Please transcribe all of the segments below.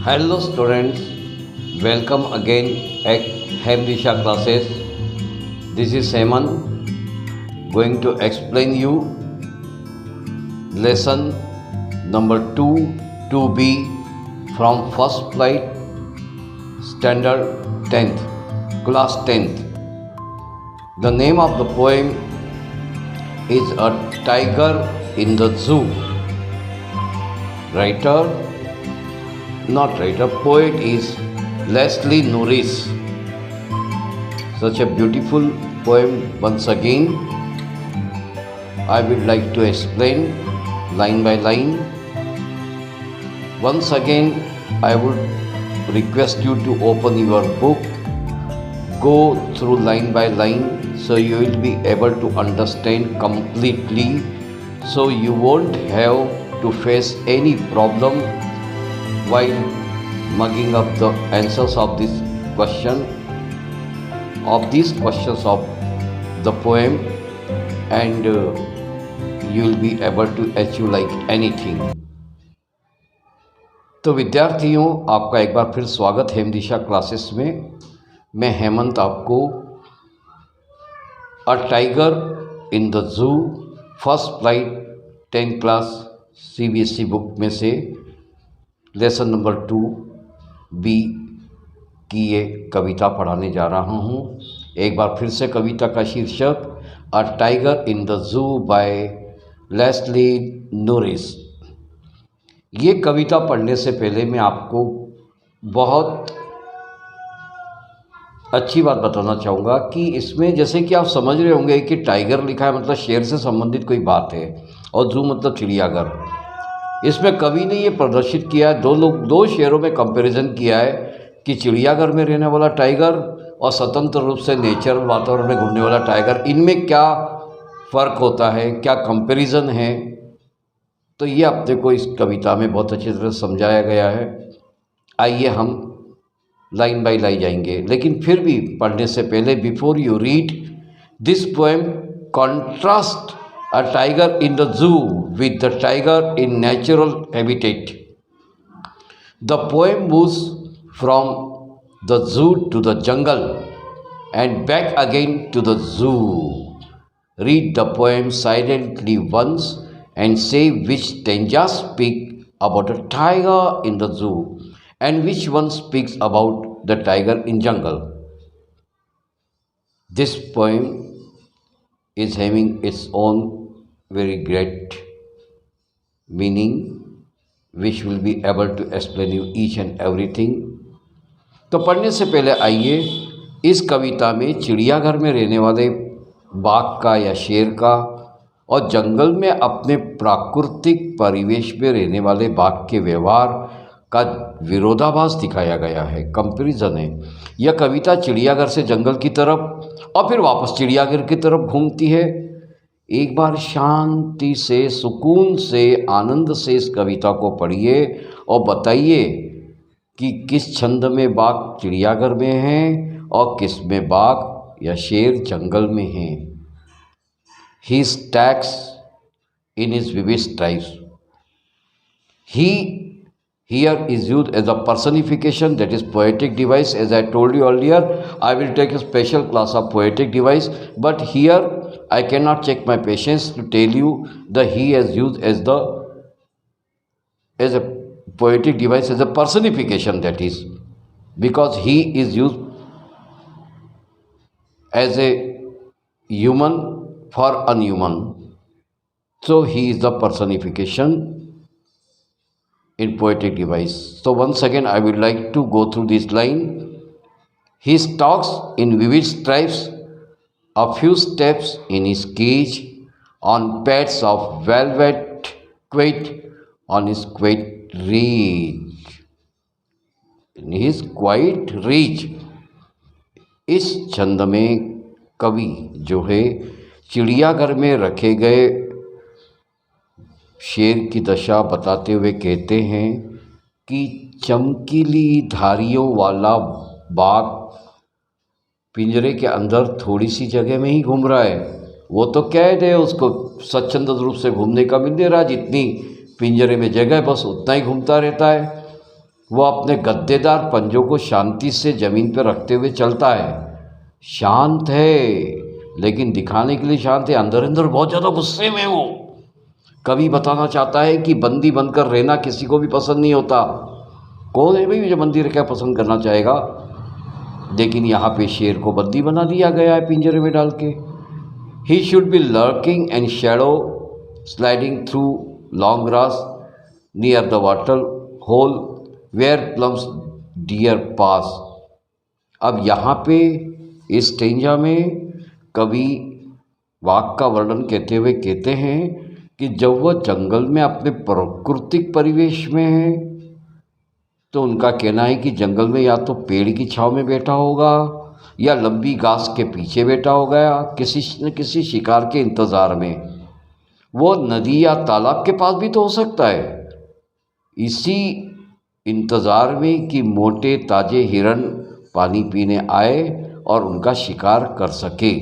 Hello students, welcome again at Hemdisha classes. This is Heman going to explain you lesson number 2 2B from first flight standard 10th class 10th. The name of the poem is A Tiger in the Zoo. Poet is Leslie Norris. Such a beautiful poem. Once again, I would like to explain line by line. Once again, I would request you to open your book, go through line by line, so you will be able to understand completely, so you won't have to face any problem while mugging up the answers of this question, of these questions of the poem, and you will be able to achieve like anything. तो विद्यार्थियों, आपका एक बार फिर स्वागत है हेमदिशा classes में। मैं हेमंत आपको अ टाइगर इन द जू first flight 10th class CBSE book में से लेसन नंबर 2B की ये कविता पढ़ाने जा रहा हूँ। एक बार फिर से कविता का शीर्षक a tiger in the zoo by Leslie Norris. ये कविता पढ़ने से पहले मैं आपको बहुत अच्छी बात बताना चाहूँगा कि इसमें जैसे कि आप समझ रहे होंगे कि टाइगर लिखा है मतलब शेर से संबंधित कोई बात है, और जू मतलब चिड़ियाघर। इसमें कवि ने ये प्रदर्शित किया है, दो शेरों में कंपैरिजन किया है कि चिड़ियाघर में रहने वाला टाइगर और स्वतंत्र रूप से नेचुरल वातावरण में घूमने वाला टाइगर, इनमें क्या फ़र्क होता है, क्या कंपैरिजन है। तो ये अपने को इस कविता में बहुत अच्छी तरह समझाया गया है। आइए हम लाइन बाय लाइन जाएंगे, लेकिन फिर भी पढ़ने से पहले before you read this poem, contrast a tiger in the zoo with the tiger in natural habitat. The poem moves from the zoo to the jungle and back again to the zoo. Read the poem silently once and say which stanzas speak about a tiger in the zoo and which one speaks about the tiger in jungle. This poem is having its own very great meaning, which will be able to explain you each and everything. तो पढ़ने से पहले आइए इस कविता में चिड़ियाघर में रहने वाले बाघ का या शेर का और जंगल में अपने प्राकृतिक परिवेश में रहने वाले बाघ के व्यवहार का विरोधाभास दिखाया गया है, कंपैरिजन है। यह कविता चिड़ियाघर से जंगल की तरफ और फिर वापस चिड़ियाघर की तरफ घूमती है। एक बार शांति से, सुकून से, आनंद से इस कविता को पढ़िए और बताइए कि किस छंद में बाघ चिड़ियाघर में हैं और किस में बाघ या शेर जंगल में हैं। He stacks in his vivid stripes. He here is used as a personification, that is poetic device. As I told you earlier, I will take a special class of poetic device, but here I cannot check my patience to tell you the he is used as a poetic device, as a personification, that is because he is used as a human for unhuman, so he is the personification in poetic device. So once again I would like to go through this line. He stalks in vivid stripes, a few steps in his cage, on pads of velvet quite on his quite reach. In his quite reach. इस छंद में कवि जो है चिड़ियाघर में रखे गए शेर की दशा बताते हुए कहते हैं कि चमकीली धारियों वाला बाघ पिंजरे के अंदर थोड़ी सी जगह में ही घूम रहा है, वो तो कैद है, उसको स्वच्छंद रूप से घूमने का मिल नहीं रहा, जितनी पिंजरे में जगह बस उतना ही घूमता रहता है। वो अपने गद्देदार पंजों को शांति से ज़मीन पर रखते हुए चलता है। शांत है, लेकिन दिखाने के लिए शांत है, अंदर अंदर बहुत ज़्यादा गुस्से में वो। कवि बताना चाहता है कि बंदी बनकर रहना किसी को भी पसंद नहीं होता। कौन है भाई जो बंदी रह कर पसंद करना चाहेगा? लेकिन यहाँ पे शेर को बंदी बना दिया गया है पिंजरे में डाल के। He should be lurking and shadow sliding through long grass near the water hole where plums deer pass. अब यहाँ पे इस स्टेंजा में कवि वाघ का वर्णन कहते हुए कहते हैं कि जब वह जंगल में अपने प्राकृतिक परिवेश में है तो उनका कहना है कि जंगल में या तो पेड़ की छांव में बैठा होगा या लंबी घास के पीछे बैठा होगा या किसी न किसी शिकार के इंतज़ार में। वो नदी या तालाब के पास भी तो हो सकता है, इसी इंतज़ार में कि मोटे ताजे हिरण पानी पीने आए और उनका शिकार कर सके।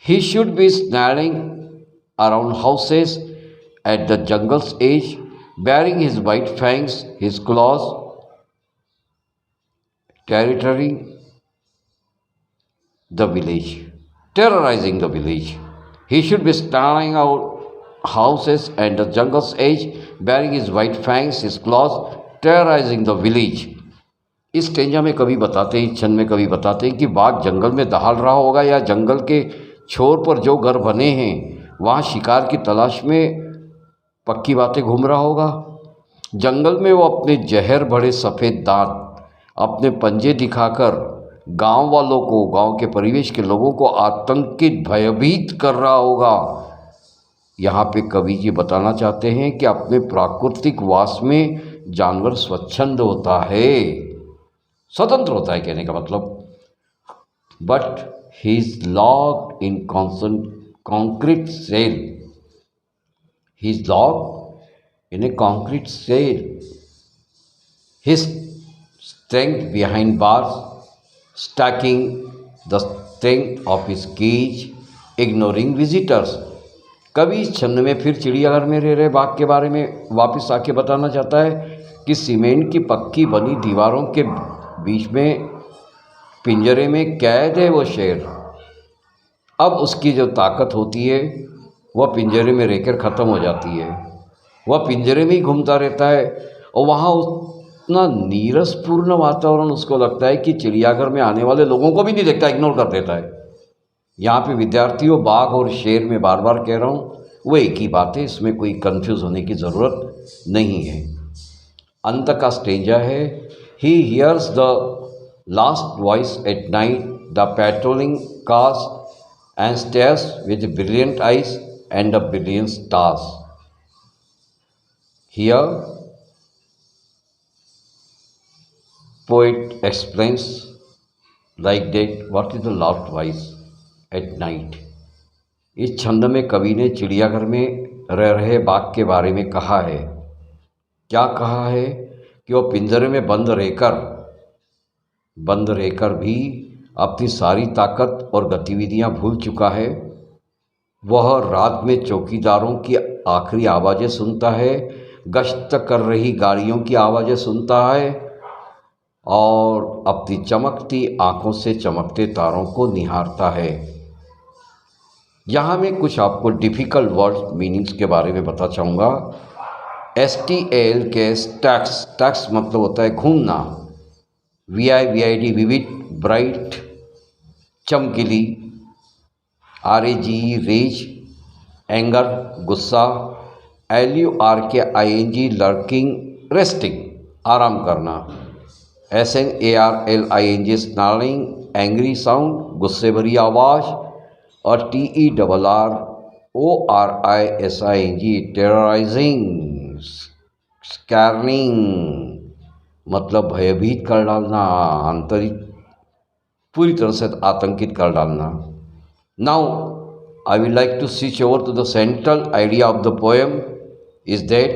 He should be snarling around houses at the jungle's edge bearing his white fangs, his claws, terrorizing the village. He should be starting out houses and the jungle's edge, bearing his white fangs, his claws, terrorizing the village. इस stanza में कवि बताते हैं, इस छंद में कवि बताते हैं कि बाघ जंगल में दहाड़ रहा होगा या जंगल के छोर पर जो घर बने हैं वहाँ शिकार की तलाश में पक्की बातें घूम रहा होगा। जंगल में वो अपने जहर भरे सफ़ेद दांत अपने पंजे दिखाकर गांव वालों को, गांव के परिवेश के लोगों को आतंकित भयभीत कर रहा होगा। यहाँ पे कवि जी बताना चाहते हैं कि अपने प्राकृतिक वास में जानवर स्वच्छंद होता है, स्वतंत्र होता है, कहने का मतलब। But he is locked in concrete cell. He is locked in a concrete cell. His strength behind bars, stacking the strength of his cage, ignoring visitors. कवि इस छंद में फिर चिड़ियाघर में रह रहे बाघ के बारे में वापस आके बताना चाहता है कि सीमेंट की पक्की बनी दीवारों के बीच में पिंजरे में कैद है वो शेर। अब उसकी जो ताकत होती है वह पिंजरे में रहकर ख़त्म हो जाती है। वह पिंजरे में ही घूमता रहता है और वहाँ उतना नीरसपूर्ण वातावरण उसको लगता है कि चिड़ियाघर में आने वाले लोगों को भी नहीं देखता, इग्नोर कर देता है। यहाँ पे विद्यार्थियों, बाघ और शेर में बार बार कह रहा हूँ वो एक ही बात है, इसमें कोई कंफ्यूज होने की ज़रूरत नहीं है। अंत का स्टेंजा है, he hears the last voice at night the patrolling cars and stairs with brilliant eyes and a billion stars. Here, poet explains like that what is the loud voice at night. इस छंद में कवि ने चिड़ियाघर में रह रहे बाघ के बारे में कहा है। क्या कहा है कि वो पिंजरे में बंद रहकर भी अपनी सारी ताकत और गतिविधियां भूल चुका है। वह रात में चौकीदारों की आखिरी आवाज़ें सुनता है, गश्त कर रही गाड़ियों की आवाज़ें सुनता है और अपनी चमकती आँखों से चमकते तारों को निहारता है। यहाँ मैं कुछ आपको डिफ़िकल्ट वर्ड मीनिंग्स के बारे में बता चाहूँगा। STAL के टैक्स मतलब होता है घूमना, VIVID विविड, ब्राइट, चमकीली, RAGE रेज, एंगर गुस्सा, LURKING लर्किंग, रेस्टिंग आराम करना, SNARLING स्नार्लिंग एंग्री साउंड गुस्से भरी आवाज़, और TERRORISING टेरराइजिंग स्कैरनिंग मतलब भयभीत कर डालना, आंतरिक पूरी तरह से आतंकित कर डालना। Now, I would like to switch over to the central idea of the poem is that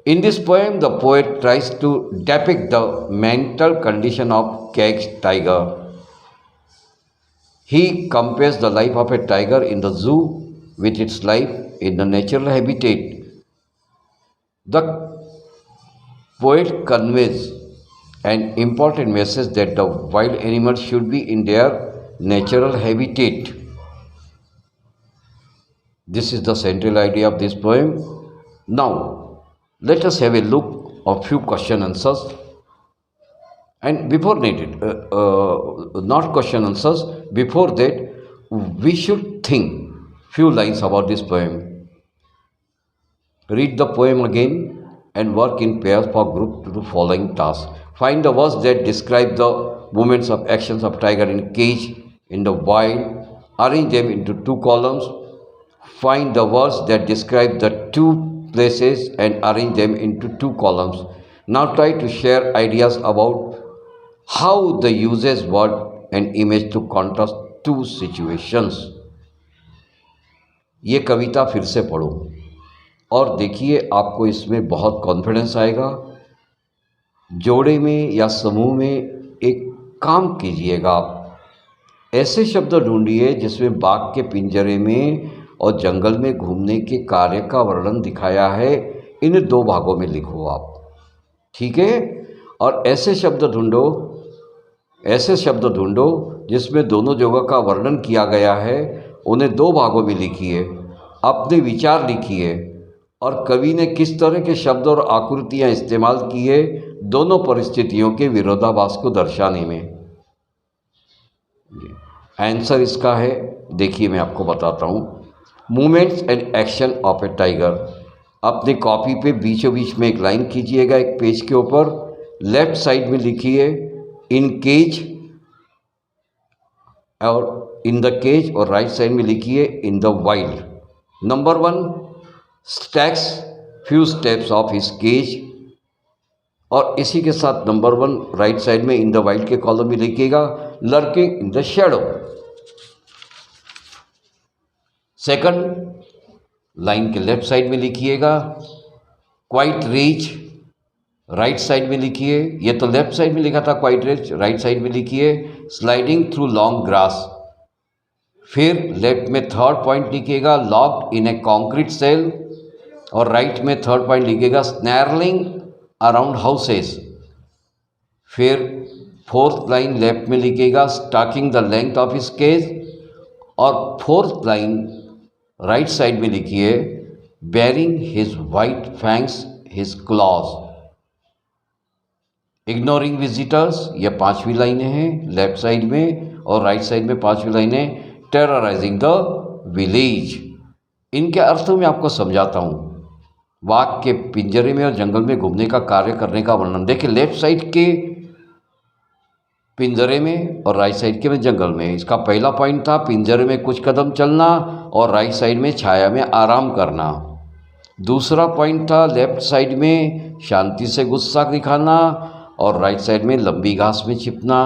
in this poem the poet tries to depict the mental condition of caged tiger. He compares the life of a tiger in the zoo with its life in the natural habitat. The poet conveys an important message that the wild animals should be in their natural habitat. This is the central idea of this poem. Now, let us have a look of few question answers. And before needed, not question answers. Before that, we should think few lines about this poem. Read the poem again and work in pairs for group to do following tasks. Find the words that describe the movements of actions of tiger in cage in the wild. Arrange them into two columns. Find the words that describe the two places and arrange them into two columns. Now try to share ideas about how the uses word and image to contrast two situations. ये कविता फिर से पढ़ो और देखिए आपको इसमें बहुत confidence आएगा। जोड़े में या समूह में एक काम कीजिएगा, आप ऐसे शब्द ढूंढिए जिसमें बाघ के पिंजरे में और जंगल में घूमने के कार्य का वर्णन दिखाया है। इन दो भागों में लिखो आप, ठीक है। और ऐसे शब्द ढूंढो जिसमें दोनों जगह का वर्णन किया गया है, उन्हें दो भागों में लिखिए। अपने विचार लिखिए और कवि ने किस तरह के शब्द और आकृतियाँ इस्तेमाल किए दोनों परिस्थितियों के विरोधाभास को दर्शाने में। आंसर इसका है, देखिए मैं आपको बताता हूँ। Movements and action of A tiger. अपनी कॉपी पे बीचों बीच में एक लाइन कीजिएगा, एक पेज के ऊपर लेफ्ट साइड में लिखिए इन केज और इन द केज, और राइट साइड में लिखिए in the wild. Number 1, stalks few steps of his cage, और इसी के साथ नंबर 1 राइट साइड में इन द वाइल्ड के कॉलम में लिखिएगा lurking in the shadow. Second line के लेफ्ट साइड में लिखिएगा क्वाइट रीच, राइट साइड में लिखिए, ये तो लेफ्ट साइड में लिखा था क्वाइट रीच, राइट साइड में लिखिए स्लाइडिंग थ्रू लॉन्ग ग्रास। फिर लेफ्ट में थर्ड पॉइंट लिखिएगा locked in a concrete cell, और राइट में थर्ड पॉइंट लिखिएगा स्नैरलिंग अराउंड हाउसेस। फिर फोर्थ लाइन लेफ्ट में लिखिएगा stalking the length of his cage, और फोर्थ लाइन राइट साइड में लिखिए baring his white fangs his claws. Ignoring visitors, ये 5वीं लाइनें हैं लेफ्ट साइड में, और राइट साइड में 5वीं लाइनें टेरराइजिंग द विलेज। इनके अर्थों में आपको समझाता हूँ। बाघ के पिंजरे में और जंगल में घूमने का कार्य करने का वर्णन। देखिए लेफ्ट साइड के पिंजरे में और राइट साइड के में जंगल में। इसका पहला पॉइंट था पिंजरे में कुछ कदम चलना और राइट साइड में छाया में आराम करना। दूसरा पॉइंट था लेफ्ट साइड में शांति से गुस्सा दिखाना और राइट साइड में लंबी घास में छिपना।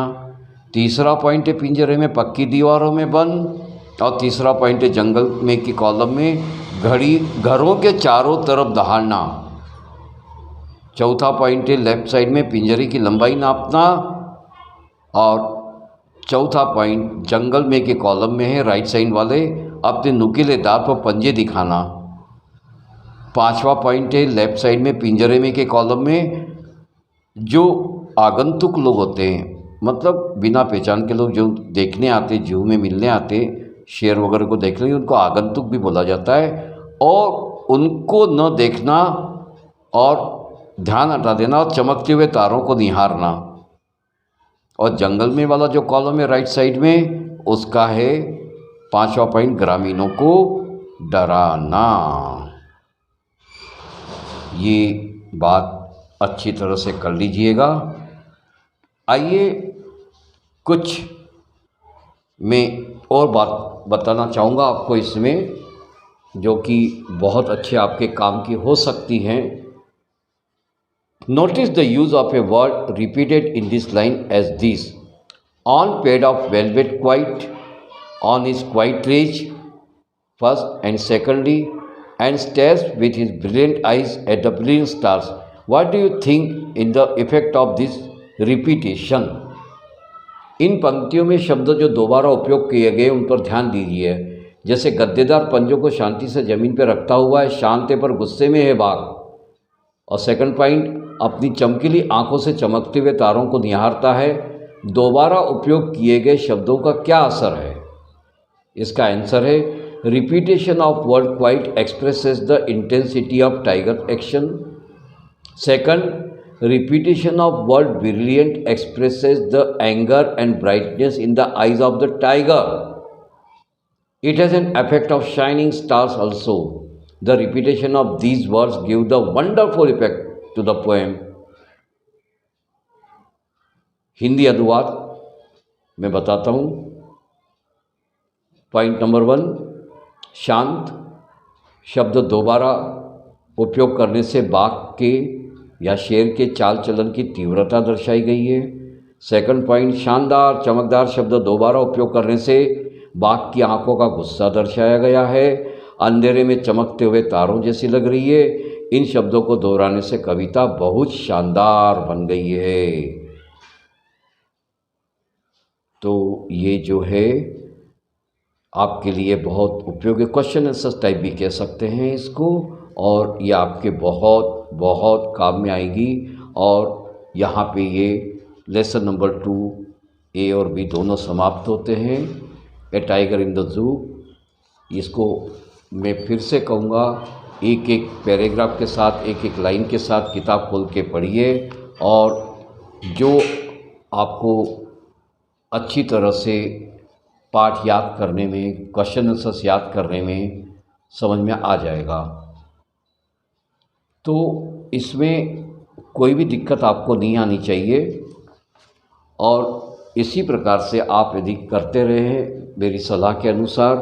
तीसरा पॉइंट है पिंजरे में पक्की दीवारों में बंद, और तीसरा पॉइंट है जंगल में की कॉलम में घरों के चारों तरफ दहाड़ना। चौथा पॉइंट है लेफ्ट साइड में पिंजरे की लंबाई नापना, और चौथा पॉइंट जंगल में के कॉलम में है राइट साइड वाले अपने नुकीले दांत पर पंजे दिखाना। पांचवा पॉइंट है लेफ्ट साइड में पिंजरे में के कॉलम में जो आगंतुक लोग होते हैं, मतलब बिना पहचान के लोग जो देखने आते, जू में मिलने आते, शेर वगैरह को देखने, उनको आगंतुक भी बोला जाता है। और उनको न देखना और ध्यान हटा देना और चमकते हुए तारों को निहारना। और जंगल में वाला जो कॉलम है राइट साइड में, उसका है पांचवा पॉइंट ग्रामीणों को डराना। ये बात अच्छी तरह से कर लीजिएगा। आइए कुछ मैं और बात बताना चाहूँगा आपको इसमें, जो कि बहुत अच्छे आपके काम की हो सकती हैं। Notice the use of a word repeated in this line as this: on paid of velvet quite, on is quite rich, first and secondly, and stares with his brilliant eyes at the brilliant stars. What do you think in the effect of this repetition? इन पंक्तियों में शब्द जो दोबारा उपयोग किए गए उन पर ध्यान दीजिए। जैसे गद्देदार पंजों को शांति से जमीन पर रखता हुआ है, शांत है पर गुस्से में है बाघ। और सेकंड पॉइंट, अपनी चमकीली आंखों से चमकते हुए तारों को निहारता है। दोबारा उपयोग किए गए शब्दों का क्या असर है? इसका आंसर है repetition of word quite expresses the intensity of tiger action. Second, repetition of word brilliant expresses the anger and brightness in the eyes of the tiger. It has an effect of shining stars also. The repetition of these words give the wonderful effect to the poem. Hindi अनुवाद मैं बताता हूँ। Point number 1, शांत शब्द दोबारा उपयोग करने से बाघ के या शेर के चाल चलन की तीव्रता दर्शाई गई है। सेकंड पॉइंट, शानदार चमकदार शब्द दोबारा उपयोग करने से बाघ की आंखों का गुस्सा दर्शाया गया है। अंधेरे में चमकते हुए तारों जैसी लग रही है। इन शब्दों को दोहराने से कविता बहुत शानदार बन गई है। तो ये जो है आपके लिए बहुत उपयोगी क्वेश्चन आंसर टाइप भी कह सकते हैं इसको, और ये आपके बहुत बहुत काम में आएगी। और यहाँ पे ये लेसन नंबर 2 ए और बी दोनों समाप्त होते हैं। ए टाइगर इन द जू, इसको मैं फिर से कहूँगा, एक एक पैराग्राफ के साथ, एक एक लाइन के साथ किताब खोल के पढ़िए, और जो आपको अच्छी तरह से पाठ याद करने में, क्वेश्चन आंसर्स याद करने में समझ में आ जाएगा। तो इसमें कोई भी दिक्कत आपको नहीं आनी चाहिए। और इसी प्रकार से आप यदि करते रहें मेरी सलाह के अनुसार,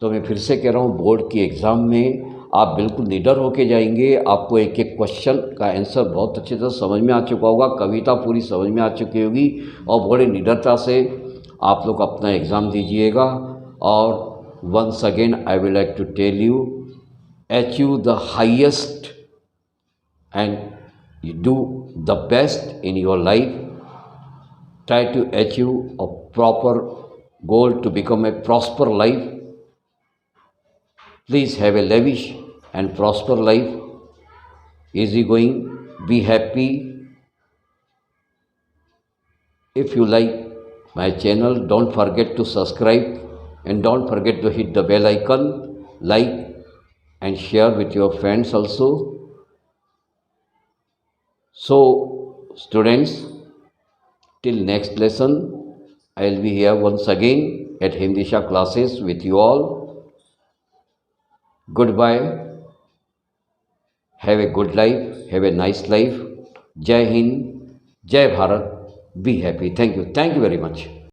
तो मैं फिर से कह रहा हूँ, बोर्ड की एग्ज़ाम में आप बिल्कुल निडर होके जाएंगे। आपको एक एक क्वेश्चन का आंसर बहुत अच्छी तरह समझ में आ चुका होगा, कविता पूरी समझ में आ चुकी होगी, और बड़े निडरता से आप लोग अपना एग्ज़ाम दीजिएगा। और once again I will like to tell you, achieve the highest and you do the best in your life. Try to achieve a proper goal to become a prosper life. Please have a lavish and prosper life. Easy going, be happy. If you like my channel, don't forget to subscribe and don't forget to hit the bell icon, like and share with your friends also. So students, till next lesson, I will be here once again at Hindisha classes with you all. Goodbye. Have a good life. Have a nice life. Jai Hind. Jai Bharat. Be happy. Thank you. Thank you very much.